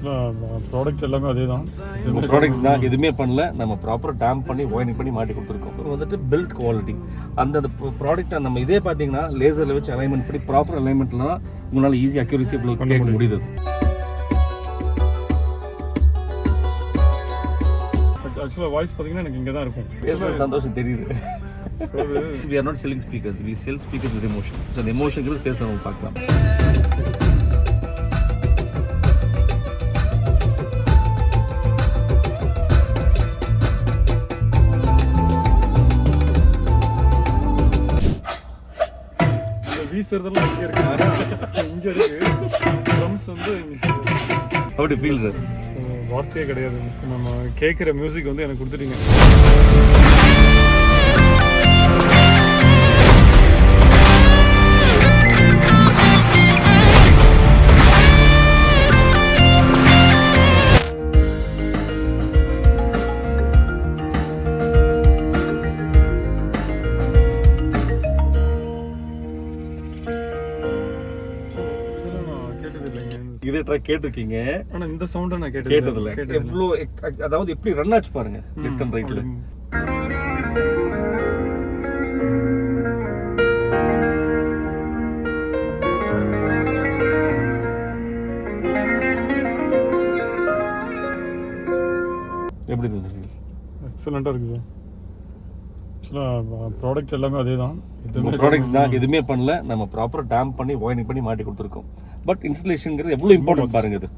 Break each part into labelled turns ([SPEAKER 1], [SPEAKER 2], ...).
[SPEAKER 1] ஆக்சுவலாக ப்ராடக்ட் எல்லாமே அதே தான்.
[SPEAKER 2] ப்ராடக்ட்ஸ் தான் எதுவுமே பண்ணல. நம்ம ப்ராப்பராக டேம்ப் பண்ணி ஒயரிங் பண்ணி மாட்டி கொடுத்துருக்கோம். வந்துட்டு பில்ட் குவாலிட்டி அந்த ப்ராடக்ட்டை நம்ம இதே பார்த்தீங்கன்னா லேசரில் வச்சு அலைன்மெண்ட் பண்ணி ப்ராப்பர் அலைன்மெண்ட்டில் தான் உங்களால் ஈஸி அக்யூரேசி கேட்க முடியுது.
[SPEAKER 1] ஆக்சுவலாக வாய்ஸ் பார்த்தீங்கன்னா எனக்கு இங்கே தான் இருக்கும்.
[SPEAKER 2] பேசுகிற சந்தோஷம் தெரியுது. We are not selling speakers. We sell speakers with emotion. So the emotion is face நம்ம பார்க்கலாம்.
[SPEAKER 1] இந்த வீசுறதெல்லாம் இங்கே இருக்கு. இங்கே இருக்கு. ட்ரம்ஸ் வந்து
[SPEAKER 2] How do you feel, sir?
[SPEAKER 1] வார்த்தையே கிடையாது. நம்ம கேட்குற மியூசிக் வந்து எனக்கு கொடுத்துட்டீங்க.
[SPEAKER 2] இதே ட்ராக் கேட்டிருக்கீங்க,
[SPEAKER 1] ஆனா இந்த சவுண்ட நான்
[SPEAKER 2] கேட்டதில்ல. எவ்வளோ அதாவது எப்படி ரன் ஆச்சு பாருங்க லெஃப்ட் அண்ட் ரைட்ல. எப்படி இருந்துச்சு?
[SPEAKER 1] எக்ஸலண்டா இருக்கு சார். ஆக்சுவலாக ப்ராடக்ட் எல்லாமே அதே தான்.
[SPEAKER 2] ப்ராடக்ட்ஸ் தான் எதுவுமே பண்ணல. நம்ம ப்ராப்பராக டேம்ப் பண்ணி ஒயரிங் பண்ணி மாட்டி கொடுத்துருக்கோம். பட் இன்ஸ்டலேஷனுங்கிறது எவ்வளோ இம்பார்ட்டன்ட் பாருங்க இது.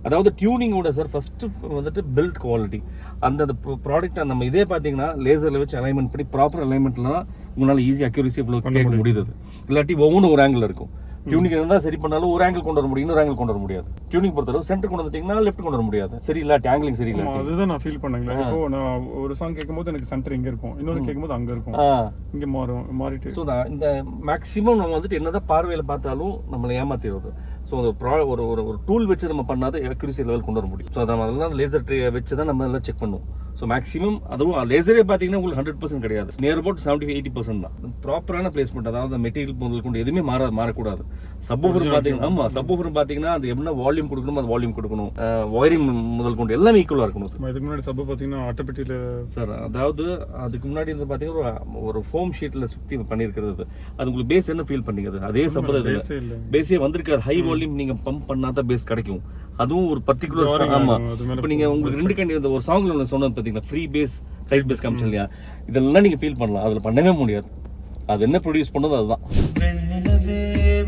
[SPEAKER 2] அதாவது டியூனிங்கோட சார் ஃபர்ஸ்ட் வந்துட்டு பில்ட் குவாலிட்டி அந்த ப்ராடக்ட்டை நம்ம இதே பார்த்தீங்கன்னா லேசரில் வச்சு அலைன்மெண்ட் பண்ணி ப்ராப்பர் அலைன்மெண்ட்டில் தான் உங்களால் ஈஸி அக்யூரேசி கேட்க முடியுது. இல்லாட்டி ஒவ்வொன்றும் ஒரு ஆங்கிள் இருக்கும். டியூனிங் இருந்தால் சரி பண்ணாலும் ஒரு ஆங்கிள் கொண்டு வர முடியும், இன்னொரு ஆங்கிள் கொண்டு வர முடியாது. டியூனிங் பொறுத்தளவு சென்டர் கொண்டு வந்துட்டீங்கன்னா லெஃப்ட் கொண்டு வர முடியாது. சரி இல்லாட்டி ஆங்கிளிங் சரி இல்லை.
[SPEAKER 1] அதுதான் நான் ஃபீல் பண்ணேங்க. இப்போ நான் ஒரு சாங் கேட்கும்போது எனக்கு சென்டர் இங்கே இருக்கும், இன்னொரு கேட்கும்போது அங்கே இருக்கும், இங்கே மாறிட்டு.
[SPEAKER 2] ஸோ இந்த மேக்ஸிமம் நம்ம வந்துட்டு என்னதான் பார்வையில் பார்த்தாலும் நம்மளை ஏமாத்திடுறது. ஸோ ஒரு ஒரு டூல் வச்சு நம்ம பண்ணாத அக்யூரசி லெவல் கொண்டு வர முடியும். ஸோ அதெல்லாம் லேசர் ட்ரே வச்சு தான் நம்ம எல்லாம் செக் பண்ணுவோம். ஸோ மேக்ஸிமம் அதுவும் லேசரே பார்த்தீங்கன்னா உங்களுக்கு 100% கிடையாது. நியர் அபவுட் 70-80% தான். ப்ராப்பரான பிளேஸ்மெண்ட், அதாவது மெட்டீரியல் முதல் கொண்டு எதுவுமே மாறக்கூடாது. சப்வூஃபர் பார்த்தீங்கன்னா ஆமாம், சப்வூஃபர் பார்த்தீங்கன்னா அது என்ன வால்யூம் கொடுக்கணும் அது வால்யூம் கொடுக்கணும். ஒயரிங் முதல் கொண்டு எல்லாமே ஈக்குவலாக இருக்கணும்.
[SPEAKER 1] இதுக்கு முன்னாடி சப் பார்த்தீங்கன்னா அட்டைப்பெட்டியில்
[SPEAKER 2] சார், அதாவது அதுக்கு முன்னாடி வந்து பார்த்தீங்கன்னா ஒரு ஃபோம் ஷீட்டில் சுற்றி பண்ணியிருக்கிறது. அது உங்களுக்கு பேஸ் என்ன ஃபீல் பண்ணிக்கிறது? அதே சப் பேஸே வந்திருக்காது. ஹை வால்யூம் நீங்கள் பம்ப் பண்ணால் தான் பேஸ் கிடைக்கும். அதுவும் ஒரு பர்டிகுலர் ஆமாம். இப்போ நீங்கள் உங்களுக்கு ரெண்டு கண்டி ஒரு சாங்ல ஒன்று சொன்னது பார்த்தீங்கன்னா ஃப்ரீ பேஸ் டைட் பேஸ் காமிச்சு இல்லையா, இதெல்லாம் நீங்கள் ஃபீல் பண்ணலாம். அதில் பண்ணவே முடியாது. அது என்ன ப்ரொடியூஸ் பண்ணதோ அதுதான்.
[SPEAKER 3] வெண்ணிலவே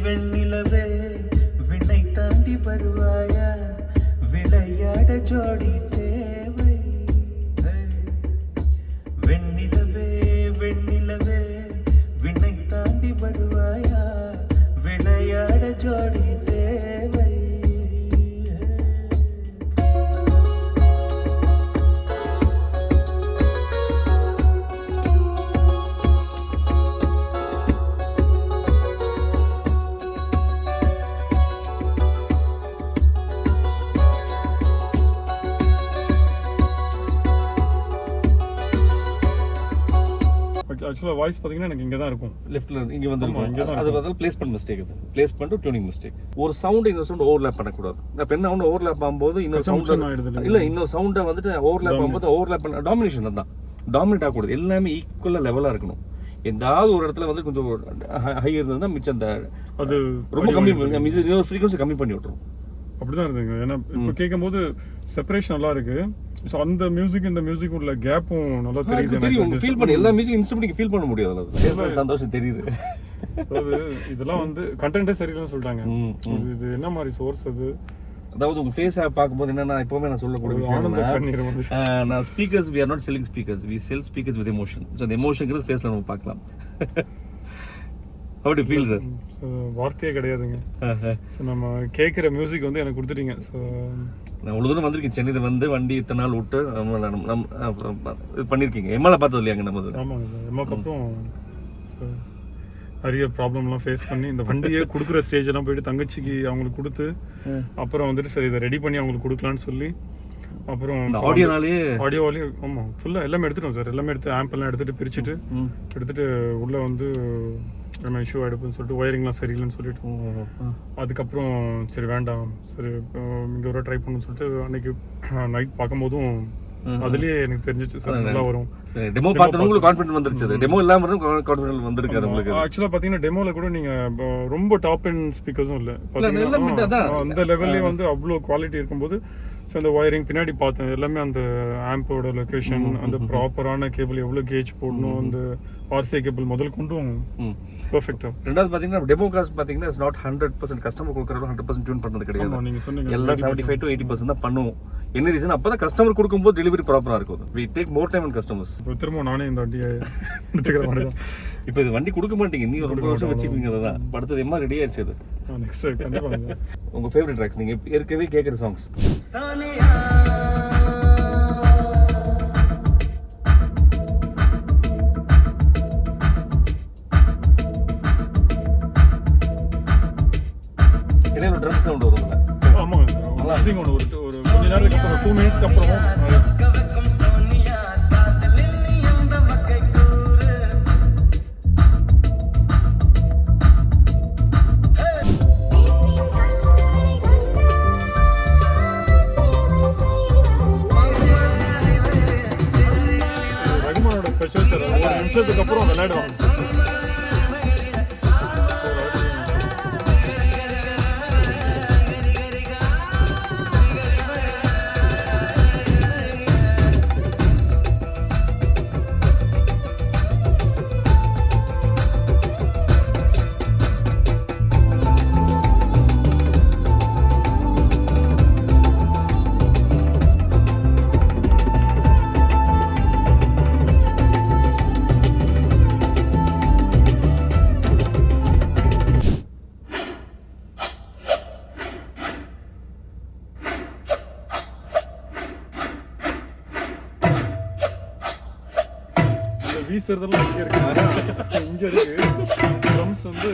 [SPEAKER 3] வெண்ணிலவே விண்ணை தாண்டி வருவாயா, விளையாட ஜோடி தேவை. வெண்ணிலவே வெண்ணிலவே விண்ணை தாண்டி வருவாயா, விளையாட ஜோடி தேவை.
[SPEAKER 1] ஆக்சுவலாக வாய்ஸ் பார்த்தீங்கன்னா எனக்கு இங்கே தான் இருக்கும்.
[SPEAKER 2] லெஃப்ட்ல இங்கே வந்து அது பதில் பிளேஸ்மெண்ட் மிஸ்டேக். அது பிளேஸ்மெண்ட் டியூனிங் மிஸ்டேக். ஒரு சவுண்ட் இன்னொரு சவுண்ட் ஓவர்லேப் பண்ணக்கூடாது. அப்போ என்ன ஒன்று ஓவர்லேப் ஆகும்போது இன்னொரு சவுண்ட் இல்லை, இன்னொரு சவுண்டை வந்துட்டு ஓவர்லேப் ஆகும்போது ஓவர்லேப் பண்ண டாமினேஷன் தான். டாமினேட் ஆகக்கூடாது. எல்லாமே ஈக்குவலாக லெவலாக இருக்கணும். ஏதாவது ஒரு இடத்துல வந்து கொஞ்சம் ஹை இருந்ததுன்னா மிச்சம் அந்த அது ரொம்ப கம்மி இன்னொரு ஃப்ரீக்வன்சி கம்மி பண்ணி விட்டுரும்.
[SPEAKER 1] அப்படிதான் இருந்துங்க. ஏன்னா இப்போ கேட்கும்போது செப்பரேஷன் நல்லா இருக்கு. ஸோ அந்த மியூசிக் இந்த மியூசிக் உள்ள கேப்பும் நல்லா தெரியும்.
[SPEAKER 2] ஃபீல் பண்ணி எல்லா மியூசிக் இன்ஸ்ட்ருமெண்ட் ஃபீல் பண்ண முடியாது. அது சந்தோஷம் தெரியுது.
[SPEAKER 1] அதாவது இதெல்லாம் வந்து கண்டென்ட்டே சரியில்லைன்னு சொல்லிட்டாங்க. இது என்ன மாதிரி சோர்ஸ் அது?
[SPEAKER 2] அதாவது உங்க ஃபேஸ் பார்க்கும்போது என்னன்னா எப்பவுமே நான் சொல்லக்கூடிய விஷயம், நான் speakers we are not selling speakers, we sell speakers with emotion. So அந்த எமோஷன்ங்கிறது ஃபேஸ்ல நம்ம பார்க்கலாம். How do you feel, sir?
[SPEAKER 1] வார்த்தையே கிடையாதுங்க. ஸோ நம்ம கேட்குற மியூசிக் வந்து எனக்கு கொடுத்துட்டீங்க. ஸோ
[SPEAKER 2] நான் அவ்வளோ தூரம் வந்திருக்கேன். சென்னையில் வந்து வண்டி இத்தனை நாள் விட்டு இது பண்ணியிருக்கீங்க. எம்மால பார்த்தது இல்லையாங்க நம்ம?
[SPEAKER 1] ஆமாங்க சார். எம்மாக்கு அப்புறம் நிறைய ப்ராப்ளம்லாம் ஃபேஸ் பண்ணி இந்த வண்டியே கொடுக்குற ஸ்டேஜெல்லாம் போயிட்டு தங்கச்சிக்கு அவங்களுக்கு கொடுத்து அப்புறம் வந்துட்டு சரி இதை ரெடி பண்ணி அவங்களுக்கு கொடுக்கலான்னு சொல்லி அப்புறம் ஆடியோவாலேயே ஆமாம் ஃபுல்லாக எல்லாமே எடுத்துட்டோம் சார். எல்லாமே எடுத்து ஆம்பெல்லாம் எடுத்துகிட்டு பிரிச்சுட்டு எடுத்துகிட்டு உள்ளே வந்து நம்ம இஷ்யூ ஆகிடுப்புன்னு சொல்லிட்டு ஒயரிங்லாம் சரியில்லைன்னு சொல்லிட்டு அதுக்கப்புறம் சரி வேண்டாம் சரி இங்கே ஒரு ட்ரை பண்ணணும்னு சொல்லிட்டு அன்னைக்கு நைட் பார்க்கும்போதும் அதுலயே எனக்கு தெரிஞ்சிச்சு சார் நல்லா வரும்.
[SPEAKER 2] டெமோ பார்த்தா உங்களுக்கு கான்ஃபிடன்ஸ் வந்துருச்சு. டெமோ இல்லாம இருந்தாலும் கான்ஃபிடன்ஸ் வந்திருக்கு உங்களுக்கு.
[SPEAKER 1] ஆக்சுவலா பாத்தீங்கன்னா டெமோல கூட நீங்க ரொம்ப டாப் எண்ட் ஸ்பீக்கர்ஸும் இல்ல பாத்தீங்கன்னா அந்த லெவல்லயே வந்து அவ்வளோ குவாலிட்டி இருக்கும்போது ஸோ அந்த ஒயரிங் பின்னாடி பார்த்தேன் எல்லாமே அந்த ஆம்போட லொகேஷன் அந்த ப்ராப்பரான கேபிள் எவ்வளோ கேஜ் போடணும் அந்த ஆர்சிஐ கேபிள் முதல் கொண்டும் பெர்ஃபெக்டாக.
[SPEAKER 2] ரெண்டாவது பார்த்தீங்கன்னா டெமோ காஸ்ட் பார்த்தீங்கன்னா இட்ஸ் நாட் 100% கஸ்டமர் கொடுக்குறது 100% டியூன் பண்ணுறது கிடையாது.
[SPEAKER 1] நீங்கள் சொன்னீங்க
[SPEAKER 2] எல்லாம் 75 to 80% தான் பண்ணுவோம். என்ன ரீசன் அப்போ தான் கஸ்டமர் கொடுக்கும்போது டெலிவரி ப்ராப்பராக இருக்கும். We take more time and customers.
[SPEAKER 1] இப்போ திரும்ப நானே இந்த வண்டியை எடுத்துக்கிற மாதிரி தான்.
[SPEAKER 2] இப்போ இது வண்டி கொடுக்க மாட்டீங்க, நீ ஒரு 2 வருஷம் வச்சுக்கோங்க. அதுதான் அடுத்தது எம்மா ரெடி ஆயிடுச்சு. அது
[SPEAKER 1] நெக்ஸ்ட் கண்டிப்பாக
[SPEAKER 2] உங்கள் ஃபேவரட் ட்ராக்ஸ் நீங்கள் ஏற்கனவே கேட்குற சாங்ஸ். இதே ஒரு ட்ரம் சவுண்ட் வரும்ல.
[SPEAKER 1] ஆமாங்க நல்லா ஒன்று ஒரு கொஞ்ச நேரத்துக்கு அப்புறம் 2 மினிட்ஸ்க்கு அப்புறம் ரகுமானோட ஸ்பெஷல் சார் ஒரு நிமிஷத்துக்கு அப்புறம் விளையாடுவாங்க. வீசுறதெல்லாம் இங்கே இருக்கு, இங்கே இருக்கு ட்ரம்ஸ் வந்து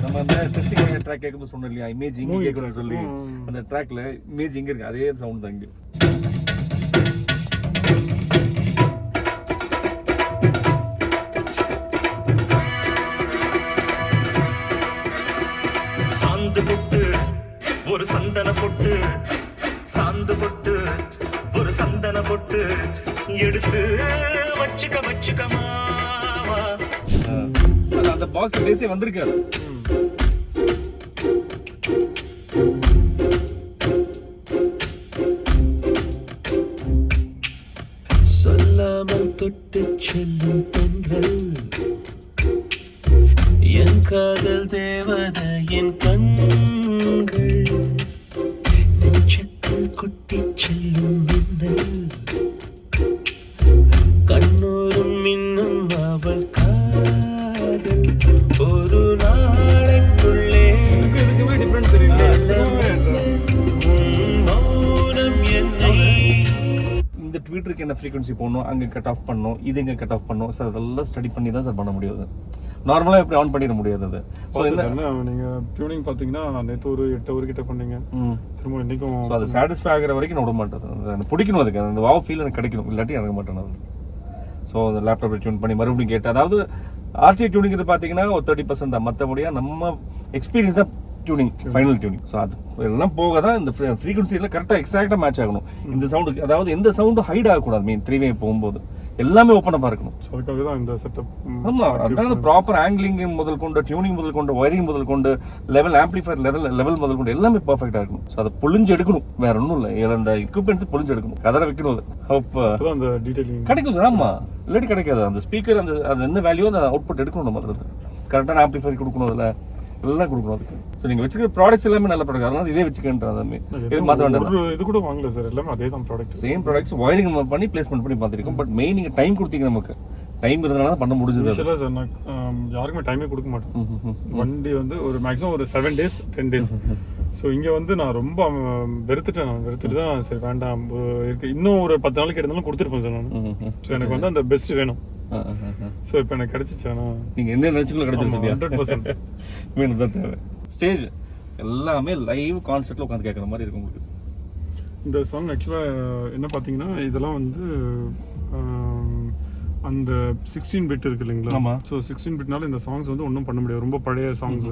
[SPEAKER 2] நம்ம அந்த டெஸ்டிங் ட்ராக் கேட்கும்போது சொன்னோம் இல்லையா, இமேஜ் இங்கே கேட்கணும்னு சொல்லி அந்த ட்ராக்ல இமேஜ் இங்கே இருக்கு, அதே சவுண்ட் தான் இங்கே.
[SPEAKER 3] சாந்து பொட்டு ஒரு சந்தன பொட்டு, சாந்து பொட்டு ஒரு சந்தன பொட்டு எடுத்து வச்சுக்க வச்சுக்கமாவா.
[SPEAKER 2] அந்த பாக்ஸ் பேசி வந்திருக்காரு.
[SPEAKER 3] சொல்லாமல் தொட்டு செல்லும் பெண்கள் என் காதல் தேவதை என் கண்கள் நெஞ்சத்தில் கொட்டி செல்லும் மின்னல் கண்ணூரும் மின்னும் அவள் காதல் ஒரு நாளைக்குள்ளே
[SPEAKER 1] எதுக்குமே டிஃப்ரெண்ட் தெரியல.
[SPEAKER 3] மௌனம் என்னை
[SPEAKER 2] இந்த ட்வீட்டருக்கு என்ன ஃப்ரீக்வன்சி போடணும், அங்கே கட் ஆஃப் பண்ணணும், இது இங்கே கட் ஆஃப் பண்ணணும் சார். அதெல்லாம் ஸ்டடி பண்ணி தான் சார் பண்ண முடியாது. நார்மலாக எப்படி ஆன் பண்ணிட முடியாது. அது ஸோ என்ன
[SPEAKER 1] நீங்கள் டியூனிங் பார்த்தீங்கன்னா நேற்று ஒரு 8 hour கிட்ட பண்ணீங்க, திரும்ப இன்னைக்கும்.
[SPEAKER 2] ஸோ அது சாட்டிஸ்ஃபை ஆகிற வரைக்கும் நான் விட மாட்டேன். எனக்கு பிடிக்கணும், அதுக்கு அந்த வாவ் ஃபீல் எனக்கு கிடைக்கணும், இல்லாட்டி இறங்க மாட்டேன் அது. ஸோ அந்த லேப்டாப்பில் டியூன் பண்ணி மறுபடியும் கேட்டு, அதாவது ஆர்டிஐ டியூனிங் பார்த்தீங்கன்னா ஒரு 30% தான், மற்றபடியாக நம்ம எக்ஸ்பீரியன்ஸ் தான் டியூனிங், ஃபைனல் டியூனிங். ஸோ அது எல்லாம் போக தான் இந்த ஃப்ரீக்வன்சியில் கரெக்டாக எக்ஸாக்டாக மேட்ச் ஆகணும். இந்த சவுண்டுக்கு அதாவது எந்த சவுண்டும் ஹைட் ஆகக்கூடாது. மீன் 3 வே போகும்போது எல்லாமே ஓப்பனாக இருக்கணும்.
[SPEAKER 1] ஸோ அதுக்காக தான் இந்த செட்டப்.
[SPEAKER 2] ஆமாம், அதாவது ப்ராப்பர் ஆங்கிளிங் முதல் கொண்டு, டியூனிங் முதல் கொண்டு, ஒயரிங் முதல் கொண்டு, லெவல் ஆம்பிளிஃபயர் லெவல் முதல் கொண்டு எல்லாமே பர்ஃபெக்டாக இருக்கணும். ஸோ அதை பொழிஞ்சு எடுக்கணும், வேற ஒன்றும் இல்லை. அந்த எக்யூப்மெண்ட்ஸ் பொழிஞ்சு எடுக்கணும், கதற வைக்கணும். அது அப்போ
[SPEAKER 1] அந்த டீடைலிங்
[SPEAKER 2] கிடைக்கும் சார். ஆமாம், இல்லாட்டி கிடைக்காது. அந்த ஸ்பீக்கர் அந்த அது என்ன வேல்யூ அந்த அவுட்புட் எடுக்கணும். நம்ம அதில் கரெக்டான ஆம்பிளிஃபயர் கொடுக்கணும், அதில் எல்லாம் கொடுக்கணும் அதுக்கு. ஸோ நீங்கள் வச்சுக்கிற ப்ராடக்ட்ஸ் எல்லாமே நல்ல ப்ராடக்ட், அதனால இதே வச்சுக்கின்றது இது மாற்ற வேண்டாம்.
[SPEAKER 1] இது கூட வாங்கல சார், எல்லாமே அதே தான் ப்ராடக்ட்,
[SPEAKER 2] சேம் ப்ராடக்ட்ஸ் ஒயரிங் பண்ணி பிளேஸ்மெண்ட் பண்ணி பார்த்துருக்கோம். பட் மெயின் நீங்கள் டைம் கொடுத்தீங்க, நமக்கு டைம் இருந்தனால பண்ண முடிஞ்சது.
[SPEAKER 1] சார் நான் யாருக்குமே டைமே கொடுக்க மாட்டேன். வண்டி வந்து ஒரு மேக்ஸிமம் ஒரு 7 days 10 days. ஸோ இங்கே வந்து நான் ரொம்ப வெறுத்துட்டு தான் சரி வேண்டாம் இருக்கு, இன்னும் ஒரு 10 நாளைக்கு எடுத்தாலும் கொடுத்துருப்பேன் சார் நான். ஸோ எனக்கு வந்து அந்த பெஸ்ட் வேணும். ஸோ இப்போ எனக்கு கிடைச்சிச்சு. ஆனால்
[SPEAKER 2] நீங்கள் என்ன நினச்சிக்கல கிடைச்சிருச்சு
[SPEAKER 1] 100%
[SPEAKER 2] வேணும் தான் தேவை. ஸ்டேஜ் எல்லாமே லைவ் கான்செப்டில் உட்காந்து கேட்குற மாதிரி இருக்கும் உங்களுக்கு.
[SPEAKER 1] இந்த சாங் ஆக்சுவலாக என்ன பார்த்தீங்கன்னா இதெல்லாம் வந்து அந்த 16 பிட் இருக்கு இல்லைங்களா?
[SPEAKER 2] ஆமா.
[SPEAKER 1] ஸோ 16 பிட்னால இந்த சாங்ஸ் வந்து ஒன்றும் பண்ண முடியாது. ரொம்ப பழைய சாங்ஸ்,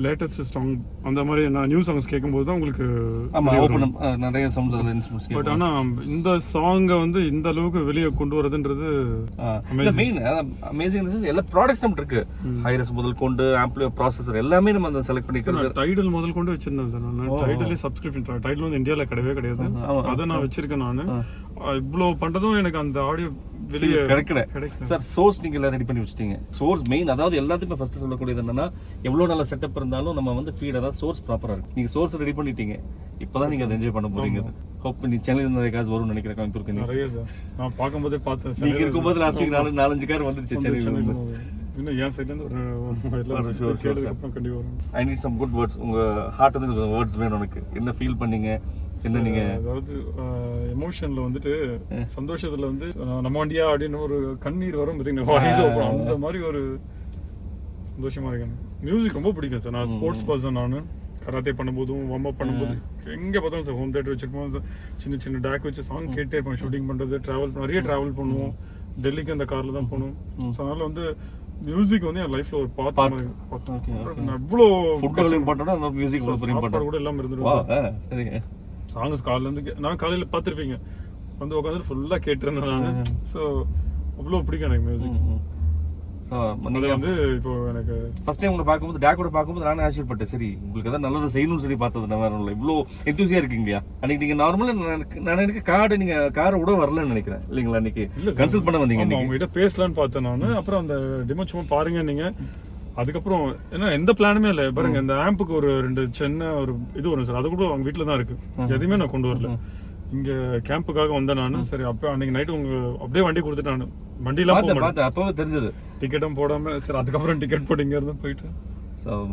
[SPEAKER 1] லேட்டஸ்ட் சாங் அந்த மாதிரி நான் நியூ சாங்ஸ் கேட்கும்போது தான் உங்களுக்கு
[SPEAKER 2] நிறைய சவுண்ட்ஸ் அதில் இன்ஸ்ட்ருமெண்ட்ஸ்.
[SPEAKER 1] பட் ஆனால் இந்த சாங்கை வந்து இந்த அளவுக்கு வெளியே கொண்டு வரதுன்றது
[SPEAKER 2] மெயின் அமேசிங். எல்லா ப்ராடக்ட்ஸ் நம்ம இருக்கு, ஹைரஸ் முதல் கொண்டு ஆம்பிளிஃபையர், ப்ராசஸர் எல்லாமே நம்ம அந்த செலக்ட் பண்ணிக்கிறது.
[SPEAKER 1] டைடல் முதல் கொண்டு வச்சிருந்தேன் சார் நான். டைடலே சப்ஸ்கிரிப்ஷன், டைடல் வந்து இந்தியாவில் கிடையவே கிடையாது. அதை நான் வச்சிருக்கேன் நான். இவ்வளோ பண்றதும் எனக்கு அந்த ஆடியோ வெளியே
[SPEAKER 2] கிடைக்கல சார். சோர்ஸ் நீங்க எல்லாம் ரெடி பண்ணி வச்சிட்டீங்க. Source main. அதாவது எல்லாத்துக்குமே ஃபர்ஸ்ட் சொல்லக்கூடியது என்னன்னா, எவ்வளவு நல்ல செட்டப் இருந்தாலும் நம்ம வந்து ஃபீட் அதாவது சோர்ஸ் ப்ராப்பரா இருக்கு. நீங்க சோர்ஸ் ரெடி பண்ணிட்டீங்க, இப்பதான் நீங்க அதை என்ஜாய் பண்ண போறீங்க. ஹோப் நீ சென்னையில் நிறைய காசு வரும்னு நினைக்கிறேன். கோயம்புத்தூருக்கு
[SPEAKER 1] நிறைய சார் நான் பார்க்கும்போதே பார்த்தேன்.
[SPEAKER 2] நீங்க இருக்கும்போது லாஸ்ட் வீக் 4-5 கார் வந்துருச்சு சென்னையில்.
[SPEAKER 1] இன்னும் என் சைட்ல இருந்து கண்டிப்பா வரும்.
[SPEAKER 2] I need some good words. உங்க ஹார்ட் வந்து வேர்ட்ஸ் வேணும் எனக்கு. என்ன ஃபீல் பண்ணீங்க, என்ன நீங்க?
[SPEAKER 1] அதாவது எமோஷன்ல வந்துட்டு சந்தோஷத்துல வந்து நம்ம வண்டியா அப்படின்னு ஒரு கண்ணீர் வரும் பார்த்தீங்கன்னா, அந்த மாதிரி ஒரு சந்தோஷமா இருக்கேன். மியூசிக் ரொம்ப பிடிக்கும் சார். நான் ஸ்போர்ட்ஸ் பர்சன். நான் கராத்தே பண்ணும்போதும் வார்ம் அப் பண்ணும்போது எங்க பார்த்தாலும் சார் ஹோம் தியேட்டர் வச்சிருப்போம். சின்ன சின்ன டேக் வச்சு சாங் கேட்டே இருப்பேன். ஷூட்டிங் பண்றது, நிறைய டிராவல் பண்ணுவோம். டெல்லிக்கு அந்த கார்ல தான் போகணும். ஸோ அதனால வந்து மியூசிக் வந்து என் லைஃப்ல ஒரு பார்ட். எவ்வளோ
[SPEAKER 2] மியூசிக்
[SPEAKER 1] கூட எல்லாம் இருந்துருவோம். சாங்ஸ் காலைல இருந்து நான் காலையில பார்த்துருப்பீங்க வந்து உட்காந்து ஃபுல்லா கேட்டிருந்தேன் நான். ஸோ அவ்வளோ பிடிக்கும் எனக்கு மியூசிக். வந்து இப்போ எனக்கு
[SPEAKER 2] ஃபர்ஸ்ட் டைம் உங்களை பார்க்கும்போது, டேக்கோட பார்க்கும்போது நானே ஆச்சரியப்பட்டேன். சரி உங்களுக்கு எதாவது நல்லது செய்யணும்னு சொல்லி பார்த்தது நான் வேற இல்லை. இவ்வளோ எந்தூசியா இருக்கீங்களா? அன்னைக்கு நீங்க நார்மலாக நான் எனக்கு நீங்க காரை விட வரலன்னு நினைக்கிறேன் இல்லைங்களா? அன்னைக்கு கன்சல்ட் பண்ண வந்தீங்க.
[SPEAKER 1] உங்ககிட்ட பேசலான்னு பார்த்தேன் நான். அப்புறம் அந்த டெமோ சும்மா பாருங்க நீங்க. அதுக்கப்புறம் என்ன எந்த பிளானுமே இல்லை. பாருங்க இந்த ஆம்புக்கு ஒரு 2 சின்ன ஒரு இது வரும் சார். அது கூட அவங்க வீட்டில் தான் இருக்கு. எதுவுமே நான் கொண்டு வரல. இங்க கேம்புக்காக வந்தேன் நான். சரி அப்ப அன்னைக்கு நைட்டு உங்க அப்படியே வண்டி கொடுத்துட்டு நான் வண்டிலாம்
[SPEAKER 2] அப்பவே தெரிஞ்சது.
[SPEAKER 1] டிக்கெட்டும் போடாம சரி அதுக்கப்புறம் டிக்கெட் போட்டு இங்க இருந்து போயிட்டு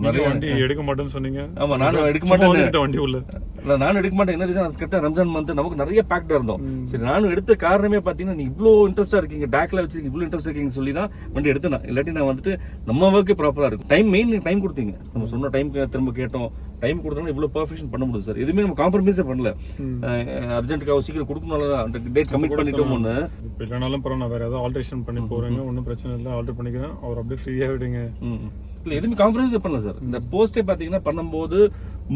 [SPEAKER 1] நிறைய வண்டி எடுக்க மாட்டேன்னு சொன்னீங்க.
[SPEAKER 2] ஆமா நானும் எடுக்க மாட்டேன்.
[SPEAKER 1] வண்டி உள்ள
[SPEAKER 2] நானும் எடுக்க மாட்டேன். என்ன ரீசன், கரெக்டா ரம்ஜான் மந்த் நமக்கு நிறைய பேக்டா இருந்தோம். சரி நானும் எடுத்த காரணமே பாத்தீங்கன்னா, நீ இவ்வளோ இன்ட்ரெஸ்டா இருக்கீங்க, டேக்ல வச்சு இவ்வளோ இன்ட்ரெஸ்ட் இருக்கீங்க சொல்லி தான் வண்டி எடுத்தேன். இல்லாட்டி நான் வந்துட்டு நம்ம ஒர்க்கே ப்ராப்பரா இருக்கும். டைம் மெயின் டைம் கொடுத்தீங்க. நம்ம சொன்ன டைம் திரும்ப கேட்டோம். டைம் கொடுத்தோம்னா இவ்வளோ பர்ஃபெக்ஷன் பண்ண முடியும் சார். எதுவுமே நம்ம காம்ப்ரமைஸே பண்ணல. அர்ஜென்ட்டுக்காக சீக்கிரம் கொடுக்கணும், டேட் கமிட் பண்ணிட்டோம். ஒன்று
[SPEAKER 1] இப்போ இல்லைனாலும் பரவாயில்ல, நான் வேற ஏதாவது ஆல்ட்ரேஷன் பண்ணி போறேங்க, ஒன்றும் பிரச்சனை இல்லை, ஆல்டர் பண்ணிக்கிறேன். அவர் அப்படியே ஃப்ரீயாக விடுங்க.
[SPEAKER 2] இல்லை எதுவுமே காம்ப்ரமைஸ் பண்ணல சார். இந்த போஸ்டே பார்த்தீங்கன்னா பண்ணும்போது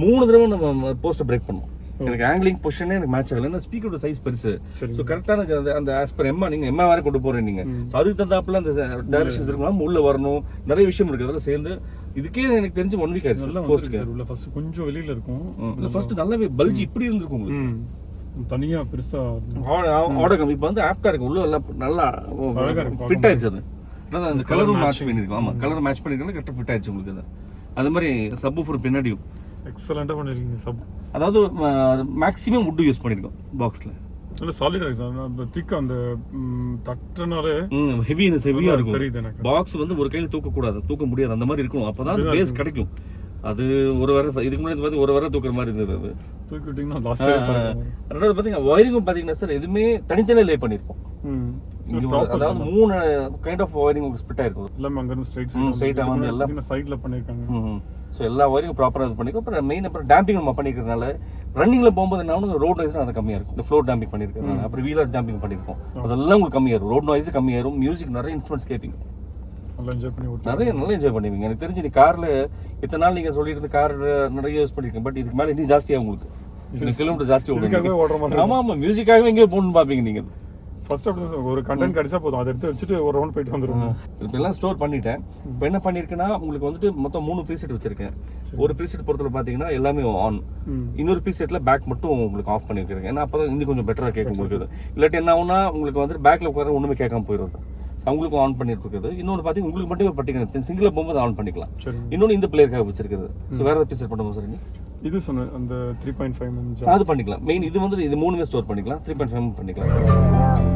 [SPEAKER 2] 3 தடவை நம்ம போஸ்ட்டை பிரேக் பண்ணுவோம். எனக்கு ஆங்கிலிங் பொசிஷனே எனக்கு மேட்ச் ஆகல. ஏன்னா ஸ்பீக்கரோட சைஸ் பெருசு. ஸோ கரெக்டான அந்த ஆஸ் பர் எம்மா நீங்கள் எம்மா வேற கொண்டு போறேன் நீங்க. அதுக்கு தந்தாப்புல அந்த டைரக்ஷன்ஸ் இருக்கலாம், உள்ள வரணும், நிறைய விஷயம் இருக்கு. அதெல்லாம் சேர்ந்து இதுக்கே எனக்கு தெரிஞ்சு 1 வீக் ஆயிடுச்சு போஸ்ட்டுக்கு.
[SPEAKER 1] உள்ள ஃபர்ஸ்ட் கொஞ்சம் வெளியில இருக்கும்.
[SPEAKER 2] இல்லை ஃபர்ஸ்ட் நல்லாவே பல்ஜ் இப்படி இருந்திருக்கும் உங்களுக்கு,
[SPEAKER 1] தனியா பெருசா
[SPEAKER 2] ஆடகம். இப்போ வந்து ஆப்டா இருக்கு, உள்ள நல்லா ஃபிட் ஆயிடுச்சு. அது அந்த கலரும் மேட்ச் பண்ணிருக்கோம். ஆமா கலர் மேட்ச் பண்ணிருக்கோம், கரெக்டாக ஃபிட் ஆயிடுச்சு உங்களுக்கு. அது மாதிரி சப் ஊஃபர் பின்னாடியும்
[SPEAKER 1] எக்ஸலண்டா பண்ணிருக்கீங்க. சப்
[SPEAKER 2] அதாவது மேக்ஸிமம் வுட் யூஸ் பண்ணிருக்கோம் பாக்ஸ்ல.
[SPEAKER 1] நல்ல சாலிடா இருக்கு சார். அந்த திக் அந்த தட்டனாலே
[SPEAKER 2] ஹெவியா இருக்கும். தெரியுது எனக்கு. பாக்ஸ் வந்து ஒரு கையில தூக்க கூடாது, தூக்க முடியாது, அந்த மாதிரி இருக்கும். அப்பதான் பேஸ் கிடைக்கும். அது ஒரு வாரம் இதுக்கு முன்னாடி பார்த்து ஒரு வாரம் தூக்குற மாதிரி இருந்தது. அது
[SPEAKER 1] தூக்கி விட்டீங்கன்னா
[SPEAKER 2] ரெண்டாவது பாத்தீங்கன்னா ஒயரிங்கும் பாத்தீங்கன்னா சார் எதுவுமே தனித்தனியா லே பண்ணிருப்போம். அதாவது 3 கைண்ட் ஆஃப் ஒயரிங் ஸ்பிட் ஆயிருக்கும்.
[SPEAKER 1] எல்லாமே அங்க இருந்து ஸ்ட்ரைட்டா
[SPEAKER 2] வந்து எல்லாம்
[SPEAKER 1] சைடுல பண்ணிருக்காங்க.
[SPEAKER 2] ஸோ எல்லா ஒயரிங் ப்ராப்பராக இது பண்ணிருக்கோம். அப்புறம் மெயின் அப்புறம் டேம்பிங் நம்ம பண்ணிக்கிறதுனால ரன்னிங்ல போகும்போது என்ன ரோட் நாய்ஸ் அது கம்மியா இருக்கும். இந்த ஃப்ளோர் டேம்பிங் பண்ணிருக்கோம், அப்புறம் வீலர் டேம்பிங் பண்ணிருக்கோம். அதெல்லாம் உங்களுக்கு கம்மியா இருக்கும். ரோட் நாய்ஸ் கம்மியாயிரும். மியூசிக் நிறைய இன்ஸ்ட்ருமெண்ட்ஸ் கேட்பீங்க, நல்லா என்ஜாய் பண்ணுவீங்க. எனக்கு தெரிஞ்சு நீ கார்ல இத்தனை நாள் நீங்க சொல்லிட்டு கார் நிறைய யூஸ் பண்ணிருக்கீங்க. பட் இதுக்கு மேல இன்னும் ஜாஸ்தியா உங்களுக்கு கிலோமீட்டர் ஜாஸ்தி ஓடுங்க. ஆமா ஆமா மியூசிக்காகவே எங்கேயோ போகணும்னு பாப்பீங்க நீங்க.
[SPEAKER 1] ஃபர்ஸ்ட் அப்படி ஒரு கண்டென்ட் கிடைச்சா போதும், அதை எடுத்து வச்சுட்டு ஒரு ரவுண்ட் போயிட்டு வந்துருவோம்.
[SPEAKER 2] இப்போ எல்லாம் ஸ்டோர் பண்ணிட்டேன். இப்போ என்ன பண்ணிருக்கேன்னா உங்களுக்கு வந்துட்டு மொத்தம் 3 ப்ரீசெட் வச்சிருக்கேன். ஒரு ப்ரீசெட் பொறுத்தவரை பாத்தீங்கன்னா எல்லாமே ஆன், இன்னொரு ப்ரீசெட்ல பேக் மட்டும் உங்களுக்கு ஆஃப் பண்ணிருக்கேன். ஏன்னா அப்பதான் இன்னும் கொஞ்சம் பெட்டரா கேட்க முடியுது. இல்லாட்டி என்ன ஆகும்னா உங்களுக்கு வந்துட்டு பேக்ல உட்கார ஒண்ணுமே கேட்காம போயிடுது. அவங்களுக்கு ஆன் பண்ணிட்டு இருக்குது. இன்னொன்று பார்த்தீங்கன்னா உங்களுக்கு மட்டும் ஒரு பர்டிகுலர் சிங்கிளா போகும்போது ஆன் பண்ணிக்கலாம். இன்னொன்று இந்த பிளேயருக்காக வச்சிருக்கிறது. ஸோ வேற ஏதாவது ப்ரீசெட் பண்ணுவோம் சார்.
[SPEAKER 1] இது சொன்ன அந்த 3.5
[SPEAKER 2] அது பண்ணிக்கலாம். மெயின் இது வந்து இது 3மே ஸ்டோர் பண்ணிக்கலாம். 3.5 பண்ணிக்கலாம்.